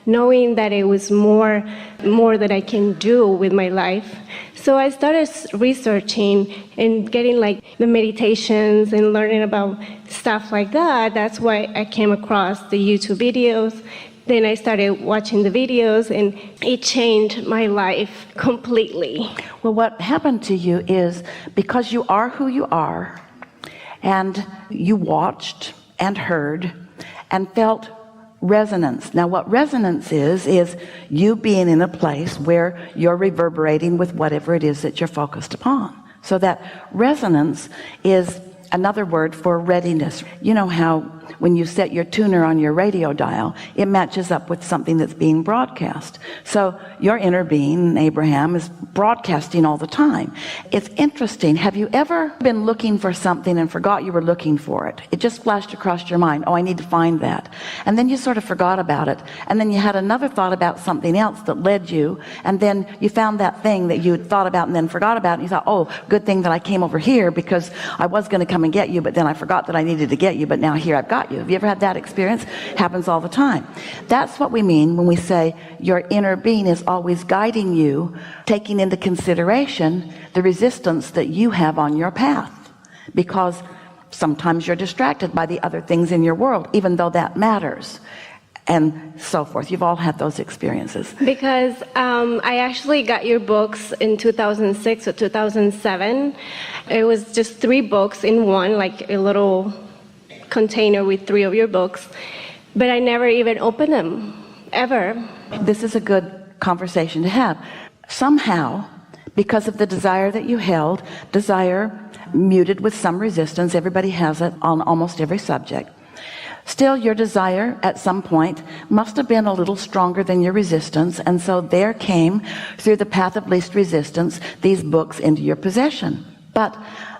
knowing that it was more that I can do with my life. So I started researching and getting like the meditations and learning about stuff like that. That's why I came across the YouTube videos. Then I started watching the videos, and it changed my life completely. Well, what happened to you is because you are who you are, and you watched and heard and felt resonance. Now, what resonance is you being in a place where you're reverberating with whatever it is that you're focused upon. So that resonance is another word for readiness. You know how when you set your tuner on your radio dial, it matches up with something that's being broadcast. So your inner being, Abraham, is broadcasting all the time. It's interesting. Have you ever been looking for something and forgot you were looking for it? It just flashed across your mind, oh, I need to find that. And then you sort of forgot about it. And then you had another thought about something else that led you. And then you found that thing that you had thought about and then forgot about. And you thought, oh, good thing that I came over here because I was going to come and get you, but then I forgot that I needed to get you, but now here I've got you. Have you ever had that experience? Happens all the time. That's what we mean when we say your inner being is always guiding you, taking into consideration the resistance that you have on your path, because sometimes you're distracted by the other things in your world, even though that matters, and so forth. You've all had those experiences. Because I actually got your books in 2006 or 2007. It was just 3 books in one, like a little container with 3 of your books, but I never even opened them, ever. This is a good conversation to have. Somehow, because of the desire that you held, desire muted with some resistance, everybody has it on almost every subject. Still, your desire at some point must have been a little stronger than your resistance, and so there came, through the path of least resistance, these books into your possession. But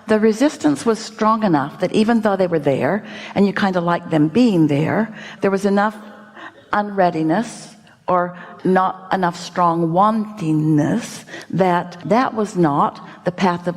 the resistance was strong enough that even though they were there, and you kind of liked them being there, there was enough unreadiness or not enough strong wantingness that was not the path of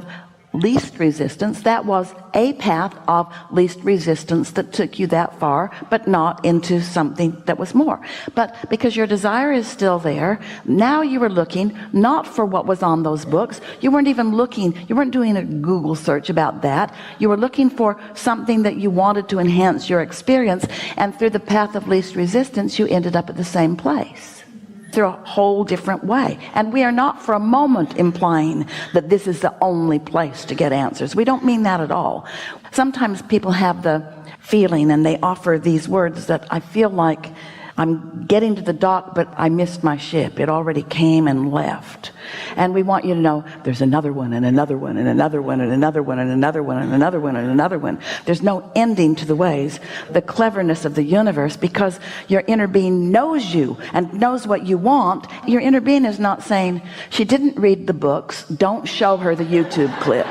least resistance. That was a path of least resistance that took you that far, but not into something that was more. But because your desire is still there, now you were looking not for what was on those books. You weren't even looking, you weren't doing a Google search about that. You were looking for something that you wanted to enhance your experience, and through the path of least resistance you ended up at the same place, through a whole different way. And we are not for a moment implying that this is the only place to get answers. We don't mean that at all. Sometimes people have the feeling, and they offer these words, that I feel like I'm getting to the dock, but I missed my ship. It already came and left. And we want you to know there's another one and another one and another one and another one and another one and another one and another one. There's no ending to the ways, the cleverness of the universe, because your inner being knows you and knows what you want. Your inner being is not saying, she didn't read the books, don't show her the YouTube clips.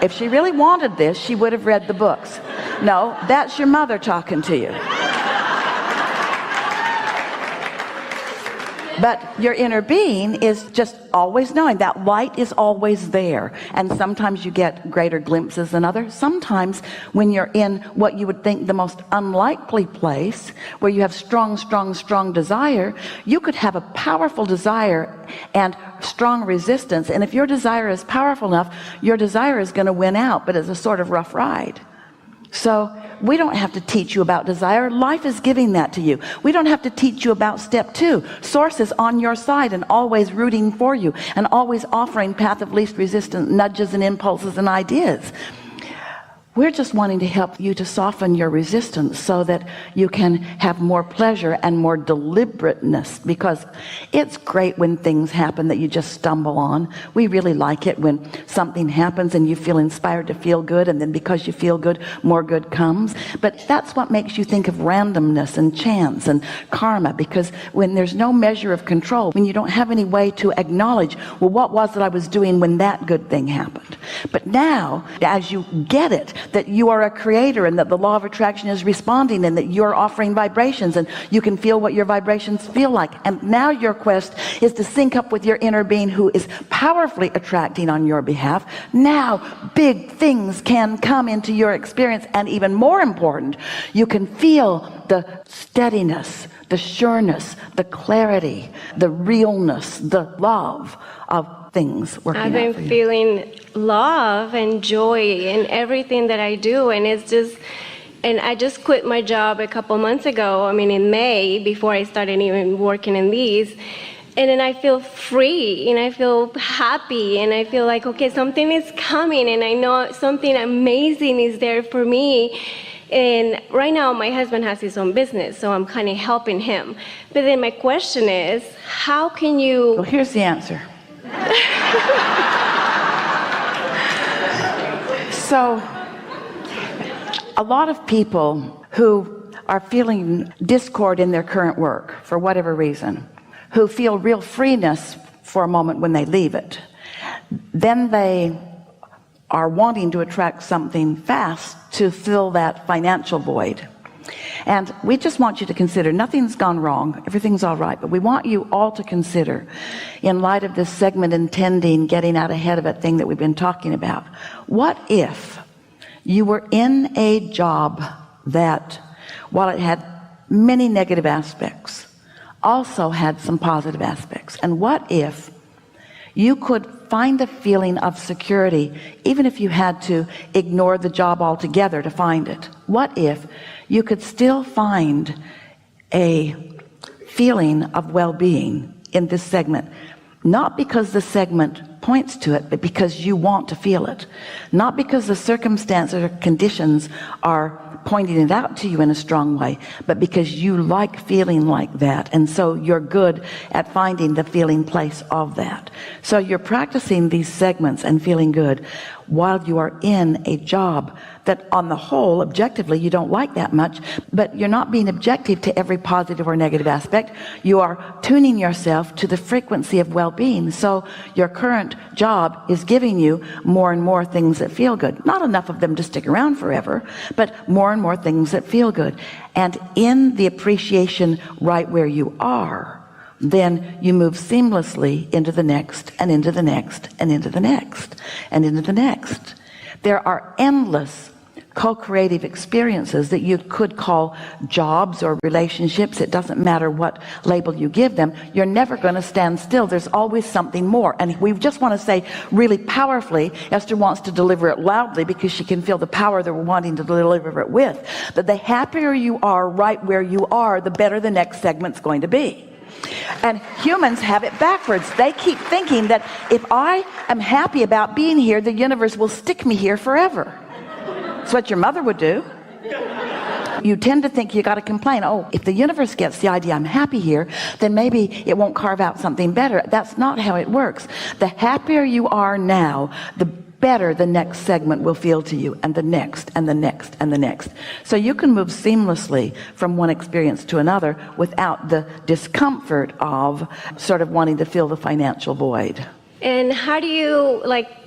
If she really wanted this, she would have read the books. No, that's your mother talking to you. But your inner being is just always knowing that light is always there. And sometimes you get greater glimpses than others. Sometimes when you're in what you would think the most unlikely place, where you have strong, strong, strong desire, you could have a powerful desire and strong resistance. And if your desire is powerful enough, your desire is going to win out, but it's a sort of rough ride. So we don't have to teach you about desire. Life is giving that to you. We don't have to teach you about step 2. Source is on your side and always rooting for you and always offering path of least resistance nudges and impulses and ideas. We're just wanting to help you to soften your resistance so that you can have more pleasure and more deliberateness, because it's great when things happen that you just stumble on. We really like it when something happens and you feel inspired to feel good, and then because you feel good, more good comes. But that's what makes you think of randomness and chance and karma, because when there's no measure of control, when you don't have any way to acknowledge, well, what was it I was doing when that good thing happened? But now, as you get it, that you are a creator and that the law of attraction is responding and that you're offering vibrations and you can feel what your vibrations feel like. And now your quest is to sync up with your inner being who is powerfully attracting on your behalf. Now big things can come into your experience, and even more important, you can feel the steadiness, the sureness, the clarity, the realness, the love of things working I've out been for you. feeling love and joy in everything that I do, and it's just, and I just quit my job a couple months ago, I mean in May, before I started even working in these, and then I feel free, and I feel happy, and I feel like, okay, something is coming, and I know something amazing is there for me. And right now my husband has his own business, so I'm kind of helping him. But then my question is, how can you... Well, here's the answer. So, a lot of people who are feeling discord in their current work, for whatever reason, who feel real freeness for a moment when they leave it, then they are wanting to attract something fast to fill that financial void. And we just want you to consider, nothing's gone wrong, everything's all right, but we want you all to consider, in light of this segment intending getting out ahead of a thing that we've been talking about, what if you were in a job that, while it had many negative aspects, also had some positive aspects? And what if you could find the feeling of security, even if you had to ignore the job altogether to find it? What if you could still find a feeling of well-being in this segment? Not because the segment points to it, but because you want to feel it. Not because the circumstances or conditions are pointing it out to you in a strong way, but because you like feeling like that, and so you're good at finding the feeling place of that. So you're practicing these segments and feeling good while you are in a job that on the whole, objectively, you don't like that much, but you're not being objective to every positive or negative aspect. You are tuning yourself to the frequency of well-being. So your current job is giving you more and more things that feel good. Not enough of them to stick around forever, but more and more things that feel good. And in the appreciation right where you are, then you move seamlessly into the next, and into the next, and into the next, and into the next. There are endless co-creative experiences that you could call jobs or relationships. It doesn't matter what label you give them. You're never going to stand still. There's always something more. And we just want to say really powerfully, Esther wants to deliver it loudly because she can feel the power that we're wanting to deliver it with, that the happier you are right where you are, the better the next segment's going to be. And humans have it backwards. They keep thinking that if I am happy about being here, the universe will stick me here forever. That's what your mother would do. You tend to think you got to complain. Oh, if the universe gets the idea I'm happy here, then maybe it won't carve out something better. That's not how it works. The happier you are now, the better the next segment will feel to you, and the next, and the next, and the next. So you can move seamlessly from one experience to another without the discomfort of sort of wanting to fill the financial void. And how do you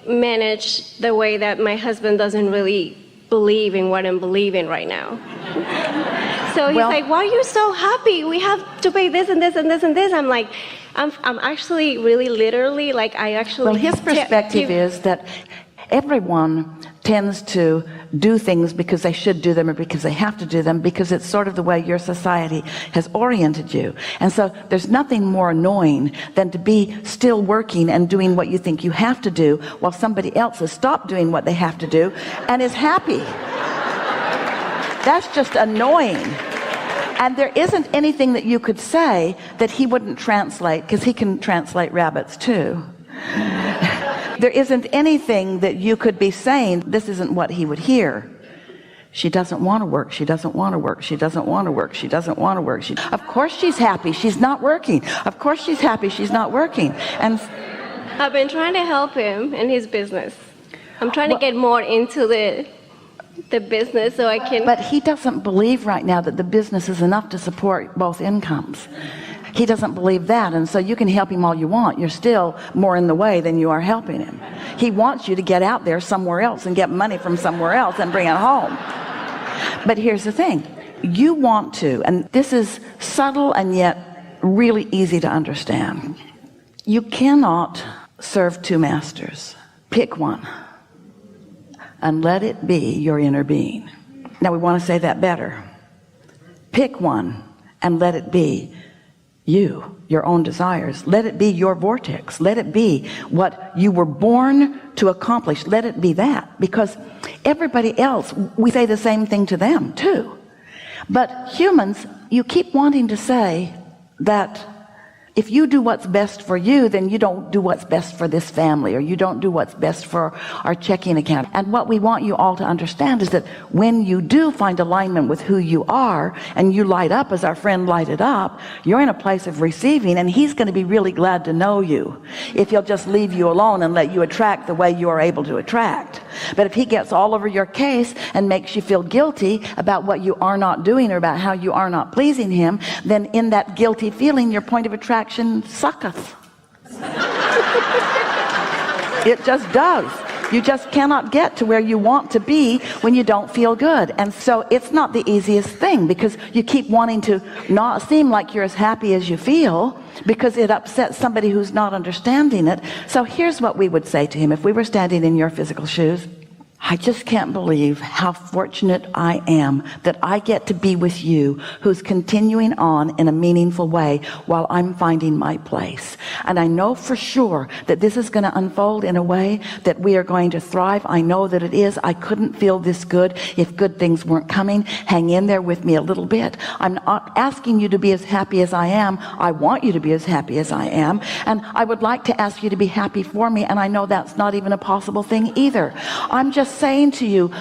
manage the way that my husband doesn't really believe in what I'm believing right now? So he's like, why are you so happy? We have to pay this and this and this and this. I'm like, I'm actually really literally Well, his perspective is that everyone tends to do things because they should do them or because they have to do them, because it's sort of the way your society has oriented you. And so there's nothing more annoying than to be still working and doing what you think you have to do while somebody else has stopped doing what they have to do and is happy. That's just annoying. And there isn't anything that you could say that he wouldn't translate, because he can translate rabbits too. There isn't anything that you could be saying, this isn't what he would hear. She doesn't want to work. She doesn't want to work. She doesn't want to work. She doesn't want to work. Of course she's happy. She's not working. Of course she's happy. She's not working. And I've been trying to help him in his business. I'm trying to get more into the business so I can... But he doesn't believe right now that the business is enough to support both incomes. He doesn't believe that, and so you can help him all you want. You're still more in the way than you are helping him. He wants you to get out there somewhere else and get money from somewhere else and bring it home. But here's the thing. You want to, and this is subtle and yet really easy to understand. You cannot serve two masters. Pick one and let it be your inner being. Now we want to say that better. Pick one and let it be you, your own desires. Let it be your vortex. Let it be what you were born to accomplish. Let it be that, because everybody else, we say the same thing to them too. But humans, you keep wanting to say that if you do what's best for you, then you don't do what's best for this family, or you don't do what's best for our checking account. And what we want you all to understand is that when you do find alignment with who you are, and you light up as our friend lighted up, you're in a place of receiving, and he's going to be really glad to know you if he'll just leave you alone and let you attract the way you are able to attract. But if he gets all over your case and makes you feel guilty about what you are not doing or about how you are not pleasing him, then in that guilty feeling, your point of attraction sucketh. It just does. You just cannot get to where you want to be when you don't feel good. And so it's not the easiest thing, because you keep wanting to not seem like you're as happy as you feel, because it upsets somebody who's not understanding it. So here's what we would say to him if we were standing in your physical shoes. I just can't believe how fortunate I am that I get to be with you, who's continuing on in a meaningful way while I'm finding my place. And I know for sure that this is going to unfold in a way that we are going to thrive. I know that it is. I couldn't feel this good if good things weren't coming. Hang in there with me a little bit. I'm not asking you to be as happy as I am. I want you to be as happy as I am. And I would like to ask you to be happy for me. And I know that's not even a possible thing either. I'm just saying to you,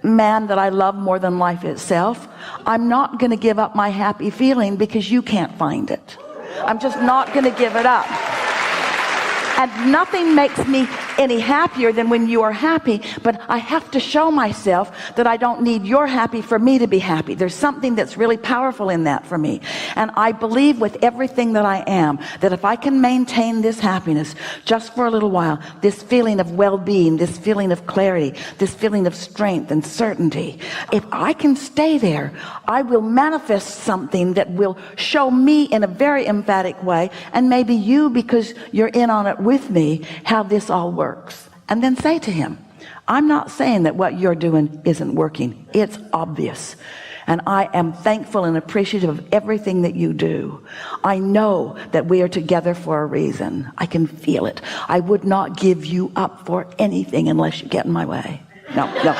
man that I love more than life itself, I'm not going to give up my happy feeling because you can't find it. I'm just not going to give it up. And nothing makes me any happier than when you are happy, but I have to show myself that I don't need your happy for me to be happy. There's something that's really powerful in that for me. And I believe with everything that I am, that if I can maintain this happiness just for a little while, this feeling of well-being, this feeling of clarity, this feeling of strength and certainty, if I can stay there, I will manifest something that will show me in a very emphatic way, and maybe you, because you're in on it with me, how this all works. And then say to him, I'm not saying that what you're doing isn't working. It's obvious. And I am thankful and appreciative of everything that you do. I know that we are together for a reason. I can feel it. I would not give you up for anything unless you get in my way. No, no.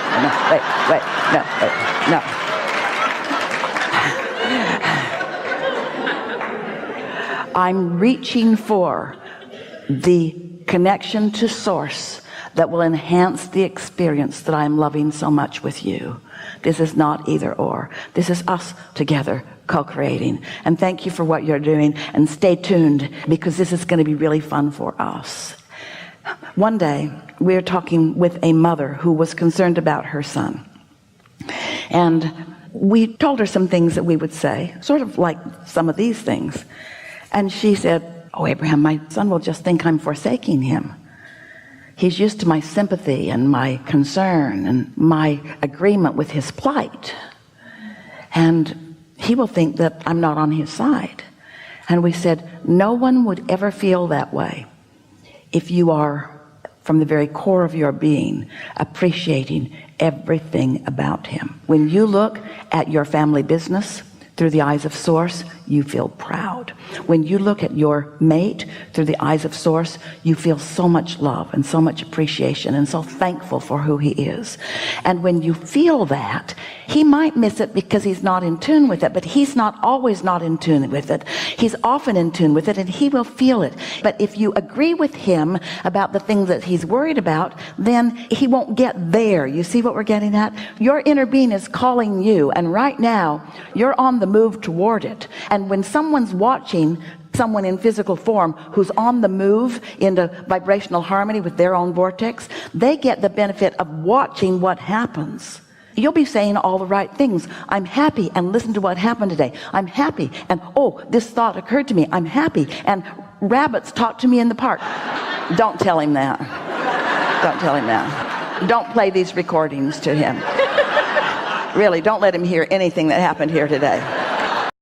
I'm reaching for the connection to source that will enhance the experience that I'm loving so much with you. This is not either or. This is us together co-creating. And thank you for what you're doing, and stay tuned, because this is going to be really fun for us. One day we were talking with a mother who was concerned about her son, and we told her some things that we would say, sort of like some of these things. And she said, oh, Abraham, my son will just think I'm forsaking him. He's used to my sympathy and my concern and my agreement with his plight. And he will think that I'm not on his side. And we said, no one would ever feel that way if you are, from the very core of your being, appreciating everything about him. When you look at your family business through the eyes of source, you feel proud. When you look at your mate through the eyes of source, you feel so much love and so much appreciation and so thankful for who he is. And when you feel that, he might miss it because he's not in tune with it, but he's not always not in tune with it. He's often in tune with it, and he will feel it. But if you agree with him about the things that he's worried about, then he won't get there. You see what we're getting at? Your inner being is calling you, and right now you're on the move toward it. And when someone's watching someone in physical form who's on the move into vibrational harmony with their own vortex, they get the benefit of watching what happens. you'll be saying all the right things. I'm happy, and listen to what happened today. I'm happy, and oh, this thought occurred to me. I'm happy, and rabbits talked to me in the park. Don't tell him that. Don't tell him that. Don't play these recordings to him. Really, don't let him hear anything that happened here today.